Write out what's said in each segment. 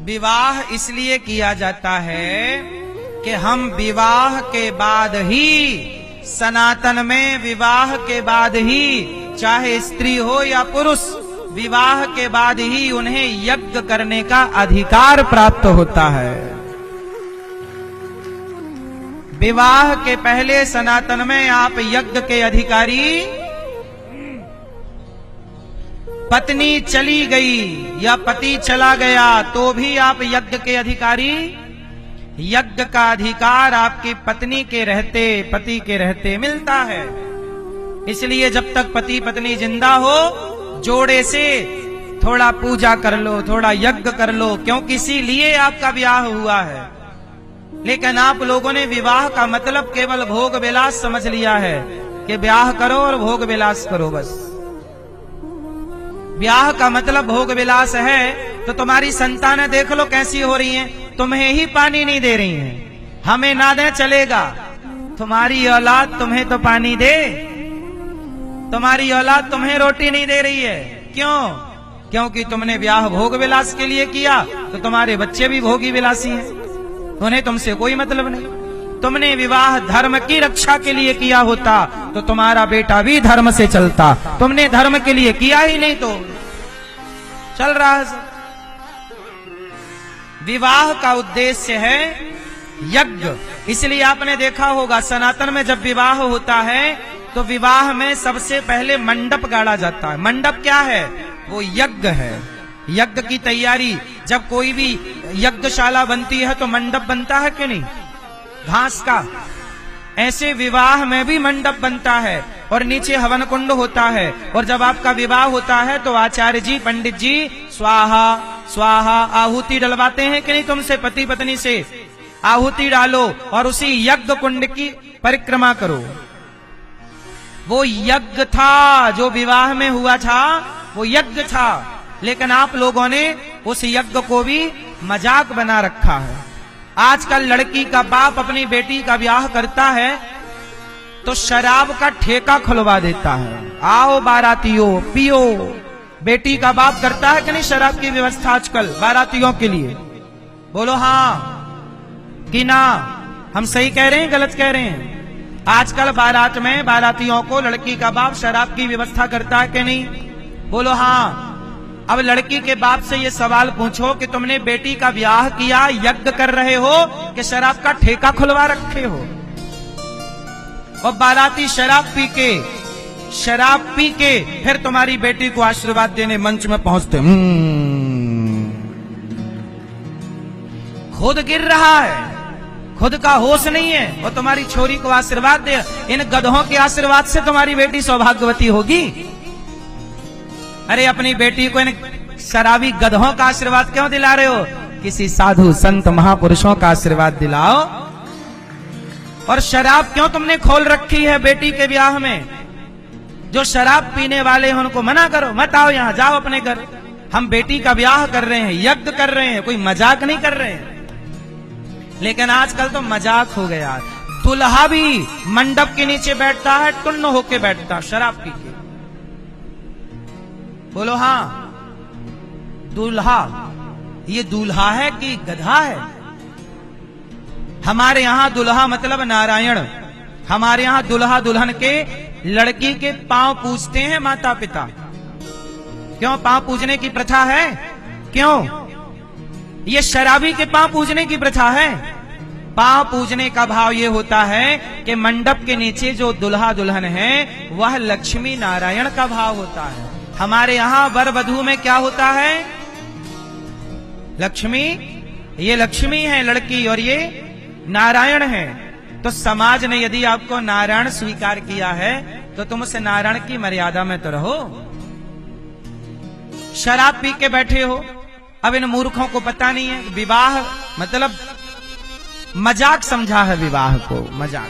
विवाह इसलिए किया जाता है कि हम विवाह के बाद ही, सनातन में विवाह के बाद ही, चाहे स्त्री हो या पुरुष, विवाह के बाद ही उन्हें यज्ञ करने का अधिकार प्राप्त होता है। विवाह के पहले सनातन में आप यज्ञ के अधिकारी, पत्नी चली गई या पति चला गया तो भी आप यज्ञ के अधिकारी। यज्ञ का अधिकार आपकी पत्नी के रहते, पति के रहते मिलता है। इसलिए जब तक पति पत्नी जिंदा हो, जोड़े से थोड़ा पूजा कर लो, थोड़ा यज्ञ कर लो, क्योंकि इसीलिए आपका विवाह हुआ है। लेकिन आप लोगों ने विवाह का मतलब केवल भोग विलास समझ लिया है कि ब्याह करो और भोग विलास करो बस। ब्याह का मतलब भोग विलास है तो तुम्हारी संतानें देख लो कैसी हो रही हैं, तुम्हें ही पानी नहीं दे रही हैं। हमें ना दे चलेगा, तुम्हारी औलाद तुम्हें तो पानी दे, तुम्हारी औलाद तुम्हें रोटी नहीं दे रही है। क्यों? क्योंकि तुमने ब्याह भोग विलास के लिए किया, तो तुम्हारे बच्चे भी भोगी विलासी हैं, उन्हें तुमसे कोई मतलब नहीं। तुमने विवाह धर्म की रक्षा के लिए किया होता तो तुम्हारा बेटा भी धर्म से चलता। तुमने धर्म के लिए किया ही नहीं तो चल रहा है सब। विवाह का उद्देश्य है यज्ञ। इसलिए आपने देखा होगा सनातन में जब विवाह होता है तो विवाह में सबसे पहले मंडप गाड़ा जाता है। मंडप क्या है? वो यज्ञ है। यज्ञ की तैयारी, जब कोई भी यज्ञशाला बनती है तो मंडप बनता है कि नहीं, घास का। ऐसे विवाह में भी मंडप बनता है और नीचे हवन कुंड होता है। और जब आपका विवाह होता है तो आचार्य जी, पंडित जी स्वाहा स्वाहा आहुति डलवाते हैं कि नहीं तुमसे, पति पत्नी से आहुति डालो और उसी यज्ञ कुंड की परिक्रमा करो। वो यज्ञ था जो विवाह में हुआ था, वो यज्ञ था। लेकिन आप लोगों ने उस यज्ञ को भी मजाक बना रखा है। आजकल लड़की का बाप अपनी बेटी का ब्याह करता है तो शराब का ठेका खुलवा देता है, आओ बारातियों पियो। बेटी का बाप करता है कि नहीं शराब की व्यवस्था आजकल बारातियों के लिए? बोलो हाँ कि ना? हम सही कह रहे हैं गलत कह रहे हैं? आजकल बारात में बारातियों को लड़की का बाप शराब की व्यवस्था करता है कि नहीं? बोलो हाँ। अब लड़की के बाप से ये सवाल पूछो कि तुमने बेटी का ब्याह किया, यज्ञ कर रहे हो कि शराब का ठेका खुलवा रखे हो? और बाराती शराब पी के फिर तुम्हारी बेटी को आशीर्वाद देने मंच में पहुंचते, खुद गिर रहा है, खुद का होश नहीं है, और तुम्हारी छोरी को आशीर्वाद दे। इन गधों के आशीर्वाद से तुम्हारी बेटी सौभाग्यवती होगी? अरे अपनी बेटी को इन शराबी गधों का आशीर्वाद क्यों दिला रहे हो? किसी साधु संत महापुरुषों का आशीर्वाद दिलाओ। और शराब क्यों तुमने खोल रखी है बेटी के ब्याह में? जो शराब पीने वाले हैं उनको मना करो, मत आओ यहाँ, जाओ अपने घर। हम बेटी का ब्याह कर रहे हैं, यज्ञ कर रहे हैं, कोई मजाक नहीं कर रहे हैं। लेकिन आजकल तो मजाक हो गया। दुल्हा भी मंडप के नीचे बैठता है, टुन्न होके बैठता शराब पी के। बोलो हाँ। दूल्हा, ये दूल्हा है कि गधा है? हमारे यहां दुल्हा मतलब नारायण। हमारे यहां दुल्हा दुल्हन के लड़की के पांव पूजते हैं माता पिता। क्यों पांव पूजने की प्रथा है? क्यों? ये शराबी के पांव पूजने की प्रथा है? पांव पूजने का भाव ये होता है कि मंडप के नीचे जो दुल्हा दुल्हन है वह लक्ष्मी नारायण का भाव होता है। हमारे यहां वर वधू में क्या होता है? लक्ष्मी, ये लक्ष्मी है लड़की और ये नारायण है। तो समाज ने यदि आपको नारायण स्वीकार किया है तो तुम उस नारायण की मर्यादा में तो रहो। शराब पी के बैठे हो। अब इन मूर्खों को पता नहीं है विवाह मतलब मजाक समझा है विवाह को, मजाक।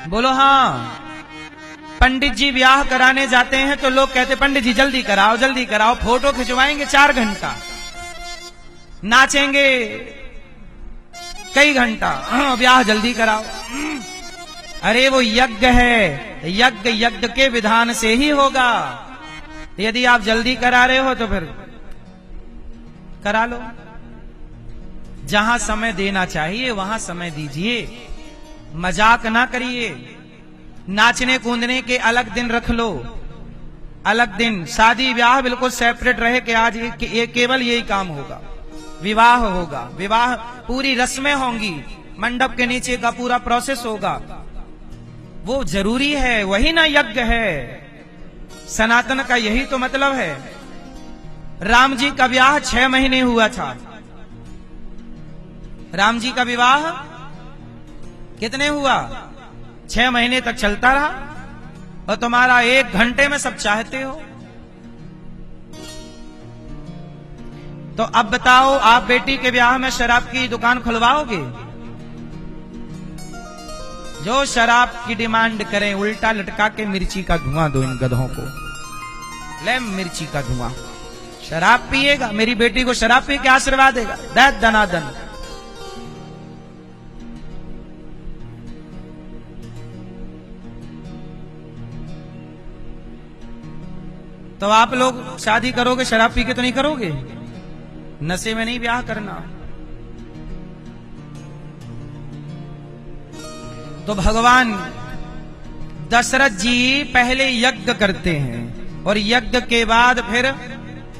बोलो हाँ। पंडित जी ब्याह कराने जाते हैं तो लोग कहते पंडित जी जल्दी कराओ जल्दी कराओ, फोटो खिंचवाएंगे 4 घंटा, नाचेंगे कई घंटा, ब्याह जल्दी कराओ। अरे वो यज्ञ है, यज्ञ के विधान से ही होगा। यदि आप जल्दी करा रहे हो तो फिर करा लो। जहां समय देना चाहिए वहां समय दीजिए, मजाक ना करिए। नाचने कूदने के अलग दिन रख लो, अलग दिन। शादी ब्याह बिल्कुल सेपरेट रहे कि आज ये केवल यही काम होगा, विवाह होगा, विवाह पूरी रस्में होंगी, मंडप के नीचे का पूरा प्रोसेस होगा, वो जरूरी है, वही ना यज्ञ है। सनातन का यही तो मतलब है। राम जी का विवाह 6 महीने हुआ था। राम जी का विवाह कितने हुआ? 6 महीने तक चलता रहा, और तुम्हारा 1 घंटे में सब चाहते हो। तो अब बताओ, आप बेटी के ब्याह में शराब की दुकान खुलवाओगे? जो शराब की डिमांड करें उल्टा लटका के मिर्ची का धुआं दो इन गधों को। ले मिर्ची का धुआं। शराब पिएगा, मेरी बेटी को शराब पी के आशीर्वाद देगा, दैत दनादन। तो आप लोग शादी करोगे शराब पी के तो नहीं करोगे? नशे में नहीं ब्याह करना। तो भगवान दशरथ जी पहले यज्ञ करते हैं, और यज्ञ के बाद फिर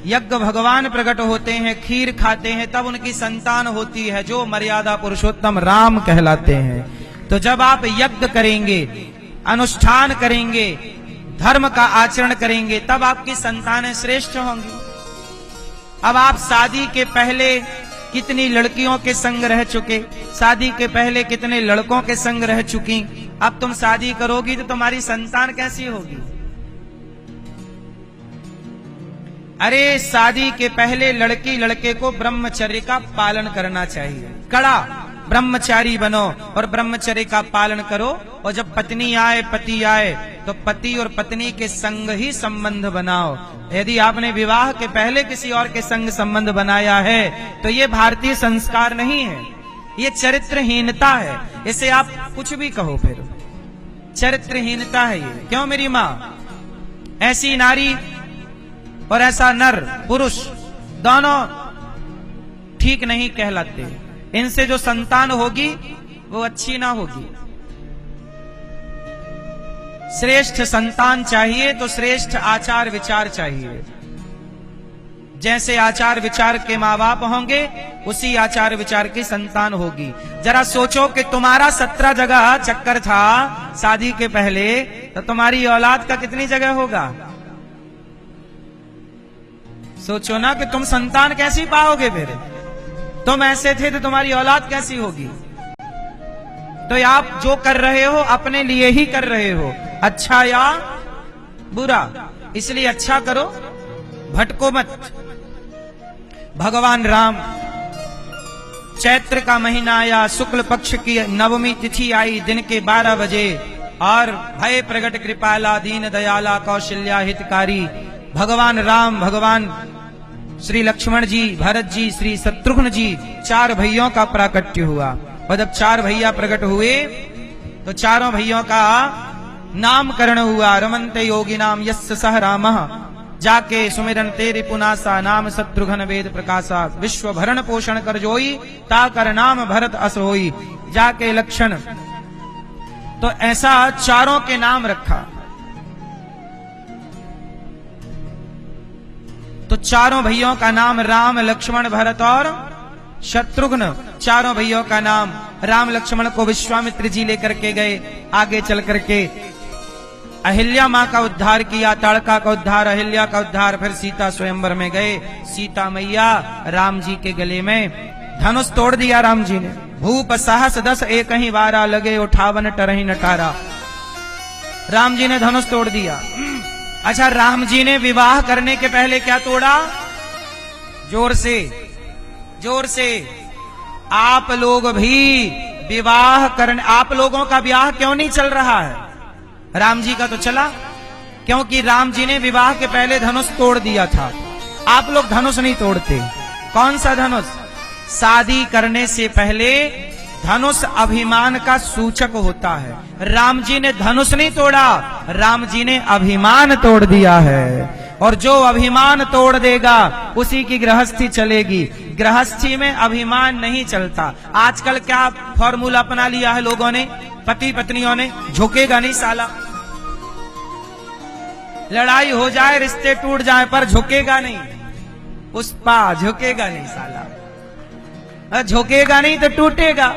यज्ञ भगवान प्रकट होते हैं, खीर खाते हैं, तब उनकी संतान होती है जो मर्यादा पुरुषोत्तम राम कहलाते हैं। तो जब आप यज्ञ करेंगे, अनुष्ठान करेंगे, धर्म का आचरण करेंगे, तब आपकी संतानें श्रेष्ठ होंगी। अब आप शादी के पहले कितनी लड़कियों के संग रह चुके, शादी के पहले कितने लड़कों के संग रह चुकी, अब तुम शादी करोगी तो तुम्हारी संतान कैसी होगी? अरे शादी के पहले लड़की लड़के को ब्रह्मचर्य का पालन करना चाहिए। कड़ा ब्रह्मचारी बनो और ब्रह्मचर्य का पालन करो, और जब पत्नी आए पति आए तो पति और पत्नी के संग ही संबंध बनाओ। यदि आपने विवाह के पहले किसी और के संग संबंध बनाया है तो ये भारतीय संस्कार नहीं है, ये चरित्रहीनता है। इसे आप कुछ भी कहो, फिर चरित्रहीनता है ये। क्यों मेरी माँ? ऐसी नारी और ऐसा नर पुरुष दोनों ठीक नहीं कहलाते। इनसे जो संतान होगी वो अच्छी ना होगी। श्रेष्ठ संतान चाहिए तो श्रेष्ठ आचार विचार चाहिए। जैसे आचार विचार के माँ बाप होंगे उसी आचार विचार की संतान होगी। जरा सोचो कि तुम्हारा 17 जगह चक्कर था शादी के पहले, तो तुम्हारी औलाद का कितनी जगह होगा? सोचो ना कि तुम संतान कैसी पाओगे? फिर तुम ऐसे थे तो तुम्हारी औलाद कैसी होगी? तो आप जो कर रहे हो अपने लिए ही कर रहे हो, अच्छा या बुरा। इसलिए अच्छा करो, भटको मत। भगवान राम चैत्र का महीना आया, शुक्ल पक्ष की नवमी तिथि आई, दिन के 12 बजे, और भय प्रगट कृपाला दीन दयाला कौशल्या हितकारी भगवान राम, भगवान श्री लक्ष्मण जी, भरत जी, श्री शत्रुघ्न जी, 4 भैयों का प्राकट्य हुआ। और जब 4 भैया प्रकट हुए तो चारों भैयों का नामकरण हुआ। रमन्ते योगी नाम यस्य सह रामः, जाके सुमिरन तेरे पुनासा, नाम शत्रुघ्न वेद प्रकाशा, विश्व भरण पोषण कर जोई, ताकर नाम भरत अस होई, जाके लक्षण। तो ऐसा चारों के नाम रखा। तो चारों भैयों का नाम राम, लक्ष्मण, भरत और शत्रुघ्न, चारों भैयों का नाम। राम लक्ष्मण को विश्वामित्र जी लेकर के गए। आगे चल करके अहिल्या माँ का उद्धार किया, ताड़का का उद्धार, अहिल्या का उद्धार। फिर सीता स्वयंवर में गए। सीता मैया राम जी के गले में धनुष तोड़ दिया राम जी ने। भूप साहस 10 एक ही वारा, लगे उठावन टरही नटारा। राम जी ने धनुष तोड़ दिया। अच्छा, राम जी ने विवाह करने के पहले क्या तोड़ा? जोर से, जोर से। आप लोग भी विवाह करने, आप लोगों का विवाह क्यों नहीं चल रहा है? राम जी का तो चला, क्योंकि राम जी ने विवाह के पहले धनुष तोड़ दिया था। आप लोग धनुष नहीं तोड़ते। कौन सा धनुष? शादी करने से पहले धनुष अभिमान का सूचक होता है। राम जी ने धनुष नहीं तोड़ा, राम जी ने अभिमान तोड़ दिया है। और जो अभिमान तोड़ देगा उसी की गृहस्थी चलेगी। गृहस्थी में अभिमान नहीं चलता। आजकल क्या फॉर्मूला अपना लिया है लोगों ने, पति पत्नियों ने, झुकेगा नहीं साला। लड़ाई हो जाए, रिश्ते टूट जाए, पर झुकेगा नहीं। पुष्पा झुकेगा नहीं साला, झुकेगा नहीं तो टूटेगा।